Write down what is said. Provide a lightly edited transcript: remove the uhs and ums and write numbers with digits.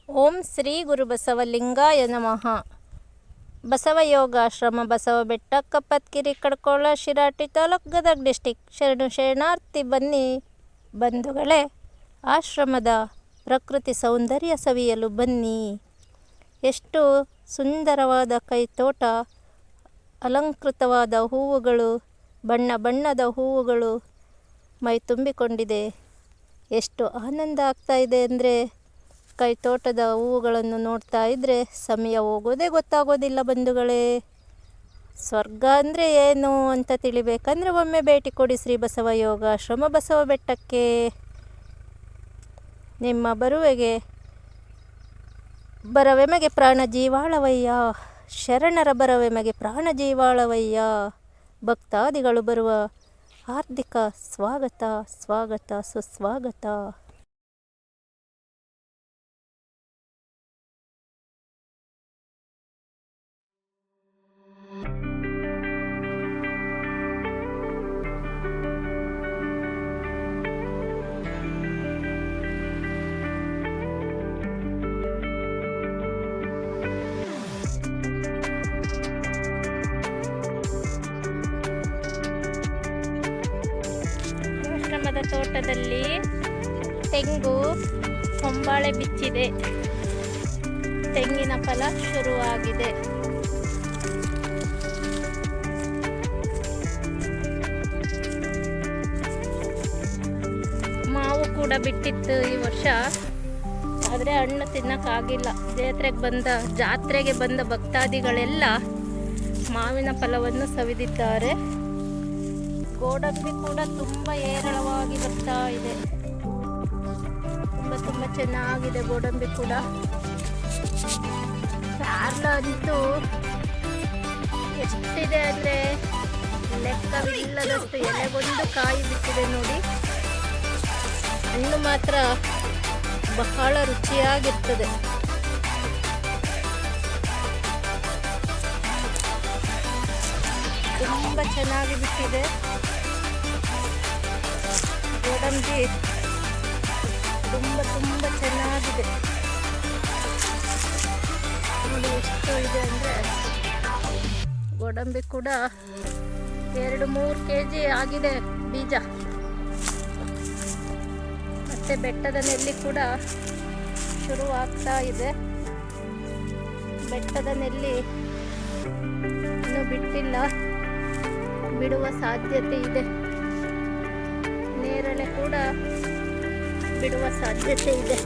ಓಂ ಶ್ರೀ ಗುರು ಬಸವಲಿಂಗಾಯ ನಮಃ. ಬಸವ ಯೋಗಾಶ್ರಮ ಬಸವಬೆಟ್ಟ ಕಪ್ಪತ್ಗಿರಿ ಕಡ್ಕೋಳ ಶಿರಾಟಿ ತಾಲೂಕು ಗದಗ ಡಿಸ್ಟಿಕ್. ಶರಣು ಶರಣಾರ್ಥಿ ಬನ್ನಿ ಬಂಧುಗಳೇ, ಆಶ್ರಮದ ಪ್ರಕೃತಿ ಸೌಂದರ್ಯ ಸವಿಯಲು ಬನ್ನಿ. ಎಷ್ಟು ಸುಂದರವಾದ ಕೈತೋಟ, ಅಲಂಕೃತವಾದ ಹೂವುಗಳು, ಬಣ್ಣ ಬಣ್ಣದ ಹೂವುಗಳು ಮೈ ತುಂಬಿಕೊಂಡಿದೆ. ಎಷ್ಟು ಆನಂದ ಆಗ್ತಾ ಇದೆ ಅಂದರೆ ಕೈತೋಟದ ಹೂವುಗಳನ್ನು ನೋಡ್ತಾ ಇದ್ದರೆ ಸಮಯ ಹೋಗೋದೇ ಗೊತ್ತಾಗೋದಿಲ್ಲ ಬಂಧುಗಳೇ. ಸ್ವರ್ಗ ಅಂದರೆ ಏನು ಅಂತ ತಿಳಿಬೇಕಂದ್ರೆ ಒಮ್ಮೆ ಭೇಟಿ ಕೊಡಿ ಶ್ರೀ ಬಸವ ಯೋಗಾಶ್ರಮ ಬಸವ ಬೆಟ್ಟಕ್ಕೆ. ನಿಮ್ಮ ಬರವೆಮಗೆ ಪ್ರಾಣ ಜೀವಾಳವಯ್ಯ, ಶರಣರ ಬರವೆಮಗೆ ಪ್ರಾಣ ಜೀವಾಳವಯ್ಯ. ಭಕ್ತಾದಿಗಳು ಬರುವ ಹಾರ್ದಿಕ ಸ್ವಾಗತ, ಸ್ವಾಗತ, ಸುಸ್ವಾಗತ. ಆಶ್ರಮದ ತೋಟದಲ್ಲಿ ತೆಂಗು ಹೊಂಬಾಳೆ ಬಿಚ್ಚಿದೆ. ತೆಂಗಿನ ಫಲ ಶುರುವಾಗಿದೆ. ಮಾವು ಕೂಡ ಬಿಟ್ಟಿತ್ತು ಈ ವರ್ಷ, ಆದರೆ ಹಣ್ಣು ತಿನ್ನಕ್ಕಾಗಿಲ್ಲ. ಜಾತ್ರೆಗೆ ಬಂದ ಭಕ್ತಾದಿಗಳೆಲ್ಲ ಮಾವಿನ ಫಲವನ್ನು ಸವಿದಿದ್ದಾರೆ. ಗೋಡಂಬಿ ಕೂಡ ತುಂಬ ಏರಳವಾಗಿ ಬರ್ತಾ ಇದೆ. ತುಂಬ ಚೆನ್ನಾಗಿದೆ ಗೋಡಂಬಿ ಕೂಡ. ಪ್ಯಾರ್ಲ ಅಂತೂ ಎಷ್ಟಿದೆ ಅಂದರೆ ಲೆಕ್ಕವಿಲ್ಲದಷ್ಟು ಎಲೆಗೊಂದು ಕಾಯಿ ಬಿಟ್ಟಿದೆ ನೋಡಿ. ಹಣ್ಣು ಮಾತ್ರ ಬಹಳ ರುಚಿಯಾಗಿರ್ತದೆ. ತುಂಬ ಚೆನ್ನಾಗಿ ಬಿಟ್ಟಿದೆ ಗೋಡಂಬಿ. ತುಂಬ ಚೆನ್ನಾಗಿದೆ ನೋಡಿ. ಎಷ್ಟು ಇದೆ ಅಂದರೆ ಗೋಡಂಬಿ ಕೂಡ 2-3 kg ಆಗಿದೆ ಬೀಜ. ಮತ್ತೆ ಬೆಟ್ಟದ ನೆಲ್ಲಿ ಕೂಡ ಶುರುವಾಗ್ತಾ ಇದೆ. ಬೆಟ್ಟದ ನೆಲ್ಲಿ ಇನ್ನೂ ಬಿಟ್ಟಿಲ್ಲ, ಬಿಡುವ ಸಾಧ್ಯತೆ ಇದೆ. ನೇರಳೆ ಕೂಡ ಬಿಡುವ ಸಾಧ್ಯತೆ ಇದೆ.